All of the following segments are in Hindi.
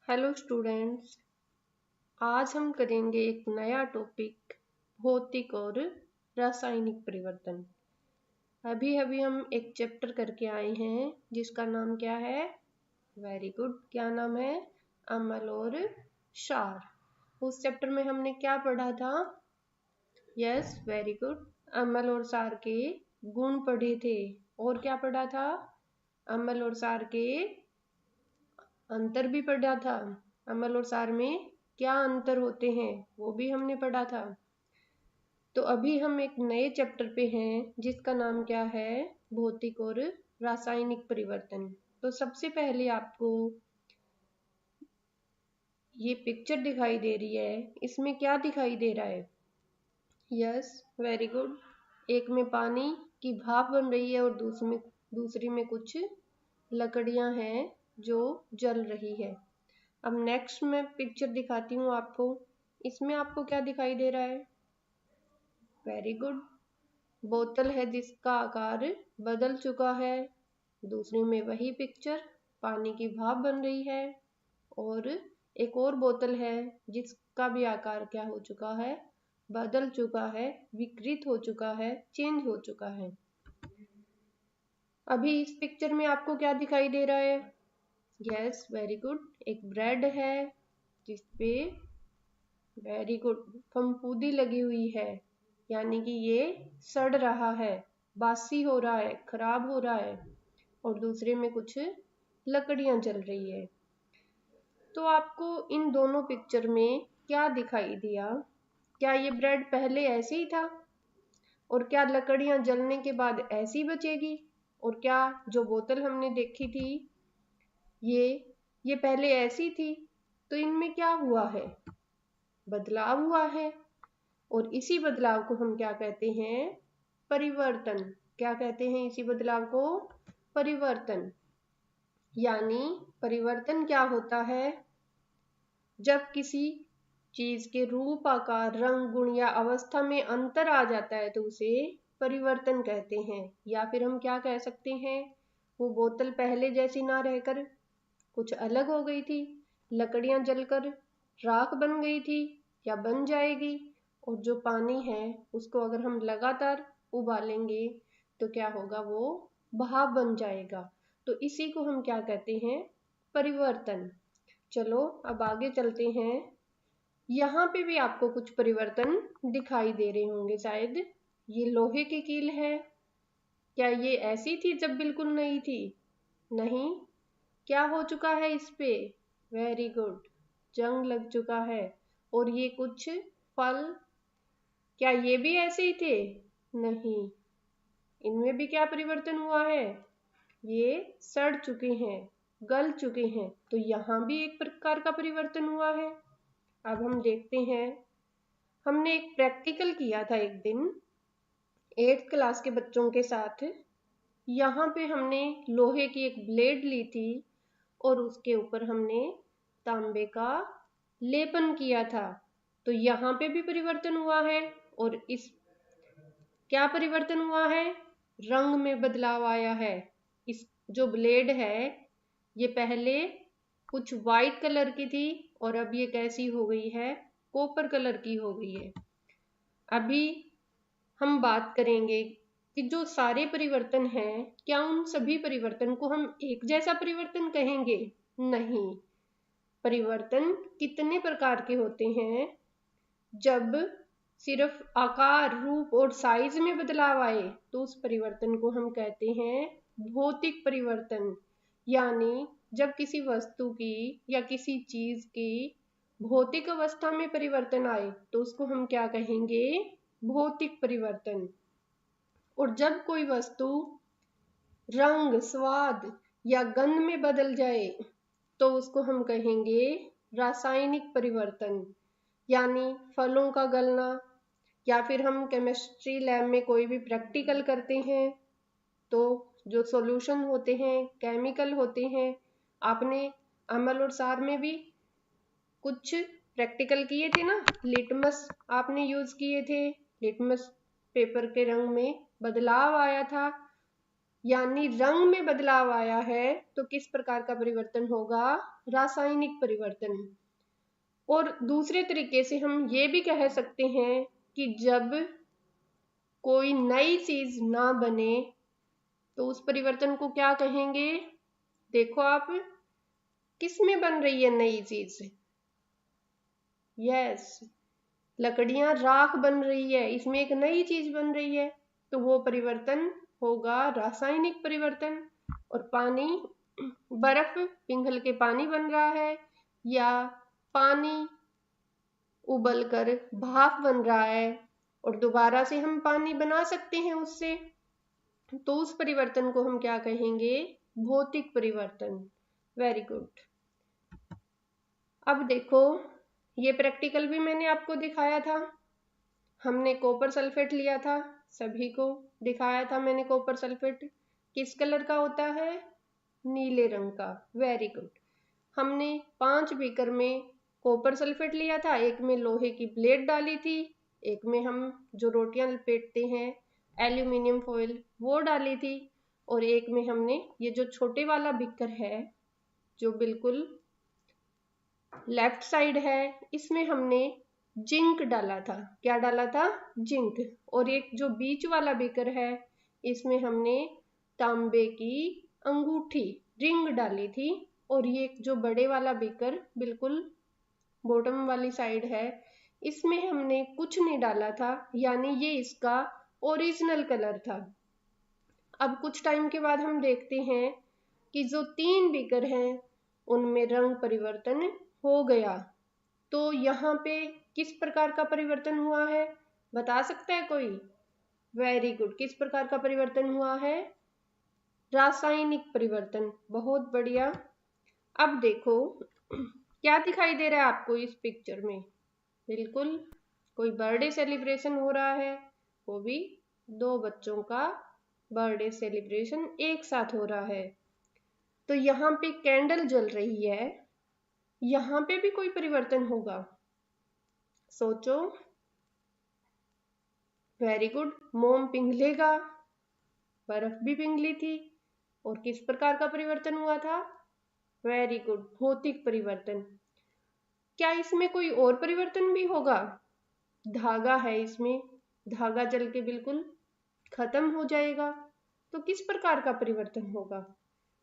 हेलो स्टूडेंट्स, आज हम करेंगे एक नया टॉपिक भौतिक और रासायनिक परिवर्तन। अभी अभी हम एक चैप्टर करके आए हैं जिसका नाम क्या है? Very good. क्या नाम है? अम्ल और क्षार। उस चैप्टर में हमने क्या पढ़ा था? Yes, very good. अम्ल और क्षार के गुण पढ़े थे। और क्या पढ़ा था? अम्ल और क्षार के अंतर भी पढ़ा था। अम्ल और क्षार में क्या अंतर होते हैं वो भी हमने पढ़ा था। तो अभी हम एक नए चैप्टर पे हैं जिसका नाम क्या है? भौतिक और रासायनिक परिवर्तन। तो सबसे पहले आपको ये पिक्चर दिखाई दे रही है, इसमें क्या दिखाई दे रहा है? Yes, very good. एक में पानी की भाप बन रही है और दूसरी में कुछ लकड़ियां हैं जो जल रही है। अब नेक्स्ट मैं पिक्चर दिखाती हूँ आपको। इसमें आपको क्या दिखाई दे रहा है? Very good. बोतल है जिसका आकार बदल चुका है। दूसरी में वही पिक्चर, पानी की भाप बन रही है। और एक और बोतल है जिसका भी आकार क्या हो चुका है? बदल चुका है, विकृत हो चुका है, चेंज हो चुका है। अभी इस पिक्चर में आपको क्या दिखाई दे रहा है? Yes, very good. एक ब्रेड है जिसपे वेरी गुड फफूंदी लगी हुई है, यानी कि ये सड़ रहा है, बासी हो रहा है, खराब हो रहा है। और दूसरे में कुछ लकड़ियां जल रही है। तो आपको इन दोनों पिक्चर में क्या दिखाई दिया? क्या ये ब्रेड पहले ऐसे ही था? और क्या लकड़ियां जलने के बाद ऐसी बचेगी? और क्या जो बोतल हमने देखी थी ये पहले ऐसी थी? तो इनमें क्या हुआ है? बदलाव हुआ है। और इसी बदलाव को हम क्या कहते हैं? परिवर्तन। क्या कहते हैं इसी बदलाव को? परिवर्तन। यानी परिवर्तन क्या होता है? जब किसी चीज के रूप, आकार, रंग, गुण या अवस्था में अंतर आ जाता है तो उसे परिवर्तन कहते हैं। या फिर हम क्या कह सकते हैं? वो बोतल पहले जैसी ना रहकर कुछ अलग हो गई थी, लकड़ियां जलकर राख बन गई थी या बन जाएगी। और जो पानी है उसको अगर हम लगातार उबालेंगे तो क्या होगा? वो भाप बन जाएगा। तो इसी को हम क्या कहते हैं? परिवर्तन। चलो अब आगे चलते हैं। यहाँ पे भी आपको कुछ परिवर्तन दिखाई दे रहे होंगे शायद। ये लोहे की कील है। क्या ये ऐसी थी जब बिल्कुल नहीं थी? नहीं। क्या हो चुका है इस पे? वेरी गुड, जंग लग चुका है। और ये कुछ फल, क्या ये भी ऐसे ही थे? नहीं। इनमें भी क्या परिवर्तन हुआ है? ये सड़ चुके हैं, गल चुके हैं। तो यहाँ भी एक प्रकार का परिवर्तन हुआ है। अब हम देखते हैं। हमने एक प्रैक्टिकल किया था एक दिन 8th क्लास के बच्चों के साथ। यहाँ पे हमने लोहे की एक ब्लेड ली थी और उसके ऊपर हमने तांबे का लेपन किया था। तो यहाँ पे भी परिवर्तन हुआ है। और इस क्या परिवर्तन हुआ है? रंग में बदलाव आया है। इस जो ब्लेड है ये पहले कुछ वाइट कलर की थी और अब ये कैसी हो गई है? कॉपर कलर की हो गई है। अभी हम बात करेंगे कि जो सारे परिवर्तन हैं, क्या उन सभी परिवर्तन को हम एक जैसा परिवर्तन कहेंगे? नहीं। परिवर्तन कितने प्रकार के होते हैं? जब सिर्फ आकार, रूप और साइज में बदलाव आए तो उस परिवर्तन को हम कहते हैं भौतिक परिवर्तन। यानी जब किसी वस्तु की या किसी चीज की भौतिक अवस्था में परिवर्तन आए तो उसको हम क्या कहेंगे? भौतिक परिवर्तन। और जब कोई वस्तु रंग, स्वाद या गंध में बदल जाए तो उसको हम कहेंगे रासायनिक परिवर्तन। यानी फलों का गलना, या फिर हम केमिस्ट्री लैब में कोई भी प्रैक्टिकल करते हैं तो जो सॉल्यूशन होते हैं, केमिकल होते हैं। आपने अम्ल और क्षार में भी कुछ प्रैक्टिकल किए थे ना? लिटमस आपने यूज किए थे। लिटमस पेपर के रंग में बदलाव आया था। यानी रंग में बदलाव आया है तो किस प्रकार का परिवर्तन होगा? रासायनिक परिवर्तन। और दूसरे तरीके से हम ये भी कह सकते हैं कि जब कोई नई चीज ना बने तो उस परिवर्तन को क्या कहेंगे? देखो आप, किस में बन रही है नई चीज? यस, लकड़ियां राख बन रही है, इसमें एक नई चीज बन रही है, तो वो परिवर्तन होगा रासायनिक परिवर्तन। और पानी, बर्फ पिघल के पानी बन रहा है या पानी उबलकर भाप बन रहा है और दोबारा से हम पानी बना सकते हैं उससे, तो उस परिवर्तन को हम क्या कहेंगे? भौतिक परिवर्तन। Very good. अब देखो, ये प्रैक्टिकल भी मैंने आपको दिखाया था। हमने कॉपर सल्फेट लिया था, सभी को दिखाया था मैंने। कॉपर सल्फेट किस कलर का होता है? नीले रंग का। Very good. हमने 5 बीकर में कॉपर सल्फेट लिया था, एक में लोहे की प्लेट डाली थी, एक में हम जो रोटियां लपेटते हैं एल्यूमिनियम फॉइल वो डाली थी, और एक में हमने ये जो छोटे वाला बीकर है जो बिल्कुल लेफ्ट साइड है, इसमें हमने जिंक डाला था। क्या डाला था? जिंक। और एक जो बीच वाला बीकर है इसमें हमने तांबे की अंगूठी रिंग डाली थी। और ये जो बड़े वाला बीकर बिल्कुल बॉटम वाली साइड है, इसमें हमने कुछ नहीं डाला था, यानी ये इसका ओरिजिनल कलर था। अब कुछ टाइम के बाद हम देखते हैं कि जो 3 बीकर हैं उनमें रंग परिवर्तन हो गया। तो यहाँ पे किस प्रकार का परिवर्तन हुआ है? बता सकता है कोई? Very good. किस प्रकार का परिवर्तन हुआ है? रासायनिक परिवर्तन। बहुत बढ़िया। अब देखो क्या दिखाई दे रहा है आपको इस पिक्चर में? बिल्कुल कोई बर्थडे सेलिब्रेशन हो रहा है, वो भी 2 बच्चों का बर्थडे सेलिब्रेशन एक साथ हो रहा है। तो यहाँ पे कैंडल जल रही है, यहाँ पे भी कोई परिवर्तन होगा? सोचो। Very good. मोम पिघलेगा, बर्फ भी पिघली थी, और किस प्रकार का परिवर्तन हुआ था? वेरी गुड, भौतिक परिवर्तन। क्या इसमें कोई और परिवर्तन भी होगा? धागा है इसमें, धागा जल के बिल्कुल खत्म हो जाएगा, तो किस प्रकार का परिवर्तन होगा?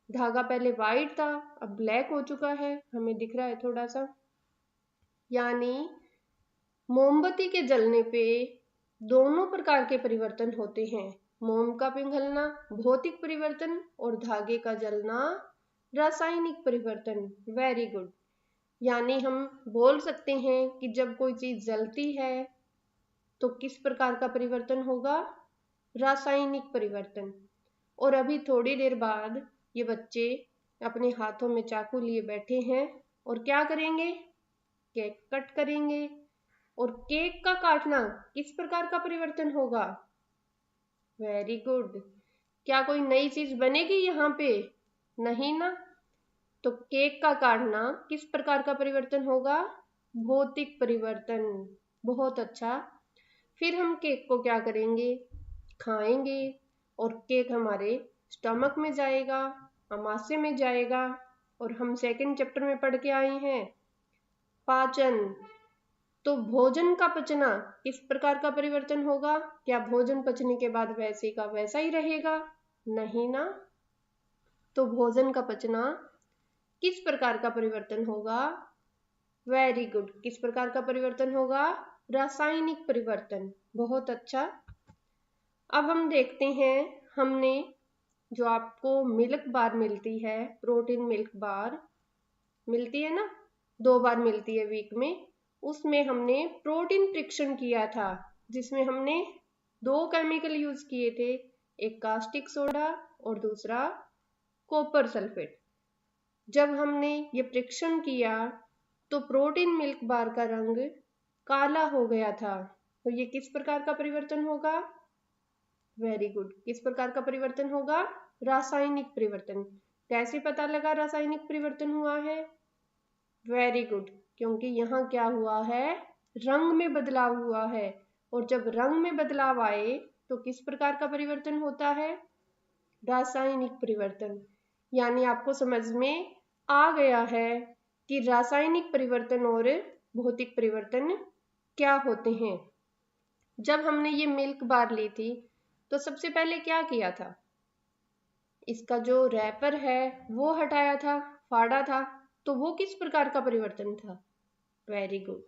धागा पहले वाइट था, अब ब्लैक हो चुका है, हमें दिख रहा है थोड़ा सा। यानी मोमबत्ती के जलने पे दोनों प्रकार के परिवर्तन होते हैं। मोम का पिघलना भौतिक परिवर्तन और धागे का जलना रासायनिक परिवर्तन। Very good. यानी हम बोल सकते हैं कि जब कोई चीज जलती है तो किस प्रकार का परिवर्तन होगा? रासायनिक परिवर्तन। और अभी थोड़ी देर बाद ये बच्चे अपने हाथों में चाकू लिए बैठे हैं और क्या करेंगे? केक कट करेंगे। और केक का काटना किस प्रकार का परिवर्तन होगा? Very good. क्या कोई नई चीज बनेगी यहाँ पे? नहीं ना। तो केक का काटना किस प्रकार का परिवर्तन होगा? भौतिक परिवर्तन। बहुत अच्छा। फिर हम केक को क्या करेंगे? खाएंगे, और केक हमारे स्टमक में जाएगा, आमाशय में जाएगा, और हम सेकंड चैप्टर में पढ़ के आए हैं पाचन। तो भोजन का पचना किस प्रकार का परिवर्तन होगा? क्या भोजन पचने के बाद वैसे का वैसा ही रहेगा? नहीं ना। तो भोजन का पचना किस प्रकार का परिवर्तन होगा? Very good. किस प्रकार का परिवर्तन होगा? रासायनिक परिवर्तन। बहुत अच्छा। अब हम देखते हैं, हमने जो आपको मिल्क बार मिलती है, प्रोटीन मिल्क बार मिलती है ना, 2 बार मिलती है वीक में, उसमें हमने प्रोटीन परीक्षण किया था, जिसमें हमने 2 केमिकल यूज किए थे, एक कास्टिक सोडा और दूसरा कॉपर सल्फेट। जब हमने ये परीक्षण किया तो प्रोटीन मिल्क बार का रंग काला हो गया था। तो ये किस प्रकार का परिवर्तन होगा? Very good. किस प्रकार का परिवर्तन होगा? रासायनिक परिवर्तन। कैसे पता लगा रासायनिक परिवर्तन हुआ है? Very good. क्योंकि यहाँ क्या हुआ है? रंग में बदलाव हुआ है, और जब रंग में बदलाव आए तो किस प्रकार का परिवर्तन होता है? रासायनिक परिवर्तन। यानी आपको समझ में आ गया है कि रासायनिक परिवर्तन और भौतिक परिवर्तन क्या होते हैं। जब हमने ये मिल्क बार ली थी तो सबसे पहले क्या किया था, इसका जो रैपर है वो हटाया था, फाड़ा था। तो वो किस प्रकार का परिवर्तन था? Very good.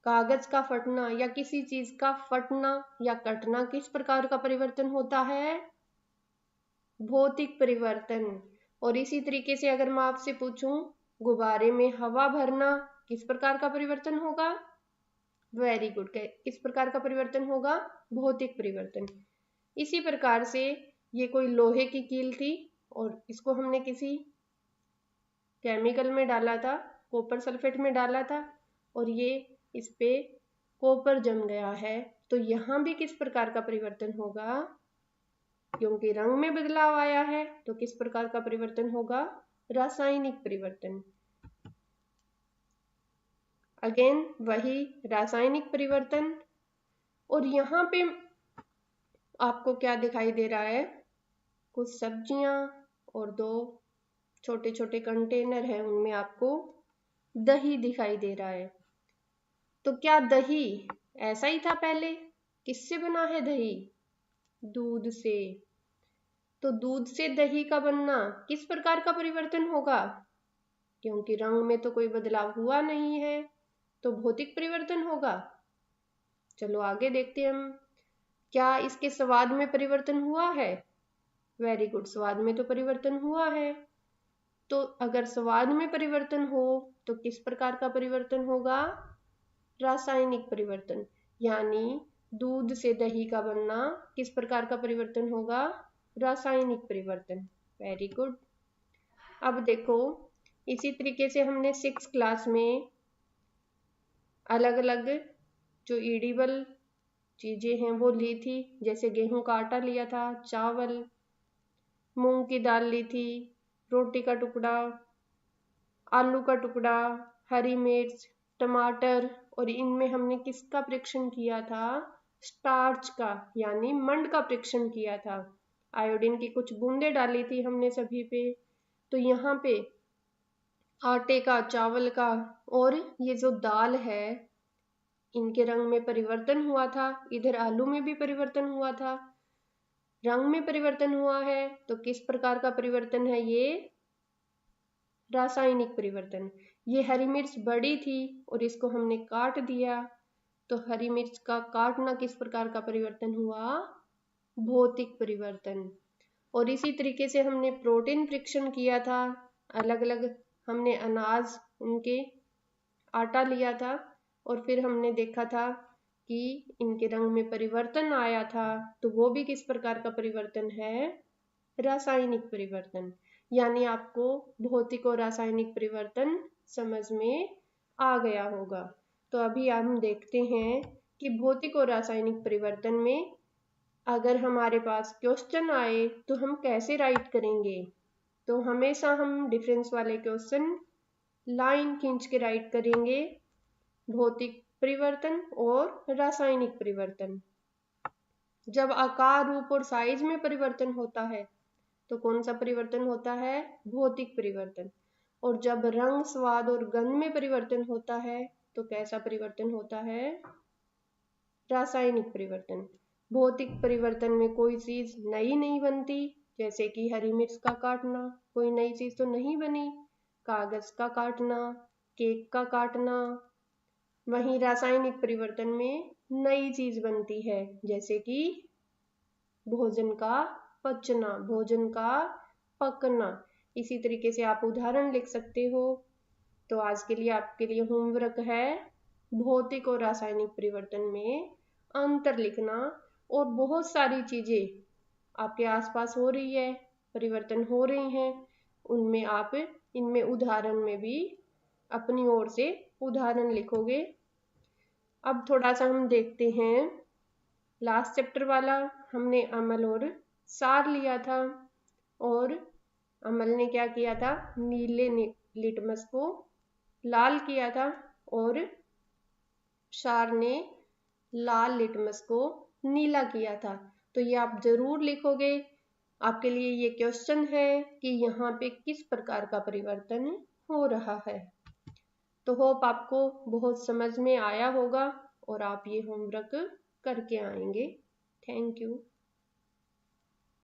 कागज का फटना या किसी चीज का फटना या कटना किस प्रकार का परिवर्तन होता है? भौतिक परिवर्तन। और इसी तरीके से अगर मैं आपसे पूछूं, गुब्बारे में हवा भरना किस प्रकार का परिवर्तन होगा? Very good. किस प्रकार का परिवर्तन होगा? भौतिक परिवर्तन। इसी प्रकार से ये कोई लोहे की कील थी और इसको हमने किसी केमिकल में डाला था, कॉपर सल्फेट में डाला था, और ये इस पे कॉपर जम गया है। तो यहाँ भी किस प्रकार का परिवर्तन होगा? क्योंकि रंग में बदलाव आया है तो किस प्रकार का परिवर्तन होगा? रासायनिक परिवर्तन। अगेन वही रासायनिक परिवर्तन। और यहाँ पे आपको क्या दिखाई दे रहा है? कुछ सब्जियां और दो छोटे छोटे कंटेनर हैं, उनमें आपको दही दिखाई दे रहा है। तो क्या दही ऐसा ही था पहले? किससे बना है दही? दूध से। तो दूध से दही का बनना किस प्रकार का परिवर्तन होगा? क्योंकि रंग में तो कोई बदलाव हुआ नहीं है, तो भौतिक परिवर्तन होगा। चलो आगे देखते हैं हम। क्या इसके स्वाद में परिवर्तन हुआ है? वेरी गुड, स्वाद में तो परिवर्तन हुआ है। तो अगर स्वाद में परिवर्तन हो तो किस प्रकार का परिवर्तन होगा? रासायनिक परिवर्तन। यानी दूध से दही का बनना किस प्रकार का परिवर्तन होगा? रासायनिक परिवर्तन। Very good. अब देखो, इसी तरीके से हमने 6th क्लास में अलग अलग जो ईडिबल चीजें हैं वो ली थी। जैसे गेहूं का आटा लिया था, चावल, मूंग की दाल ली थी, रोटी का टुकड़ा, आलू का टुकड़ा, हरी मिर्च, टमाटर, और इनमें हमने किसका परीक्षण किया था? स्टार्च का, यानी मंड का परीक्षण किया था। आयोडीन की कुछ बूंदें डाली थी हमने सभी पे। तो यहाँ पे आटे का, चावल का और ये जो दाल है, इनके रंग में परिवर्तन हुआ था। इधर आलू में भी परिवर्तन हुआ था, रंग में परिवर्तन हुआ है। तो किस प्रकार का परिवर्तन है ये? रासायनिक परिवर्तन। ये हरी मिर्च बड़ी थी और इसको हमने काट दिया, तो हरी मिर्च का काटना किस प्रकार का परिवर्तन हुआ? भौतिक परिवर्तन। और इसी तरीके से हमने प्रोटीन परीक्षण किया था। अलग अलग हमने अनाज, उनके आटा लिया था और फिर हमने देखा था कि इनके रंग में परिवर्तन आया था। तो वो भी किस प्रकार का परिवर्तन है? रासायनिक परिवर्तन। यानी आपको भौतिक और रासायनिक परिवर्तन समझ में आ गया होगा। तो अभी हम देखते हैं कि भौतिक और रासायनिक परिवर्तन में अगर हमारे पास क्वेश्चन आए तो हम कैसे राइट करेंगे। तो हमेशा हम डिफरेंस वाले क्वेश्चन लाइन खींच के राइट करेंगे। भौतिक परिवर्तन और रासायनिक परिवर्तन। जब आकार, रूप और साइज में परिवर्तन होता है तो कौन सा परिवर्तन होता है? भौतिक परिवर्तन। और जब रंग, स्वाद और गंध में परिवर्तन होता है तो कैसा परिवर्तन होता है? रासायनिक परिवर्तन। भौतिक परिवर्तन में कोई चीज नई नहीं बनती, जैसे कि हरी मिर्च का काटना, कोई नई चीज तो नहीं बनी। कागज का काटना, केक का काटना। वहीं रासायनिक परिवर्तन में नई चीज बनती है, जैसे कि भोजन का पचना, भोजन का पकना। इसी तरीके से आप उदाहरण लिख सकते हो। तो आज के लिए आपके लिए होमवर्क है भौतिक और रासायनिक परिवर्तन में अंतर लिखना। और बहुत सारी चीजें आपके आसपास हो रही है, परिवर्तन हो रही हैं, उनमें आप इनमें उदाहरण में भी अपनी ओर से उदाहरण लिखोगे। अब थोड़ा सा हम देखते हैं लास्ट चैप्टर वाला। हमने अमल और सार लिया था, और अमल ने क्या किया था? नीले लिटमस को लाल किया था, और सार ने लाल लिटमस को नीला किया था। तो ये आप जरूर लिखोगे आपके लिए ये क्वेश्चन है कि यहाँ पे किस प्रकार का परिवर्तन हो रहा है। तो होप आपको बहुत समझ में आया होगा और आप ये होमवर्क करके आएंगे। Thank you.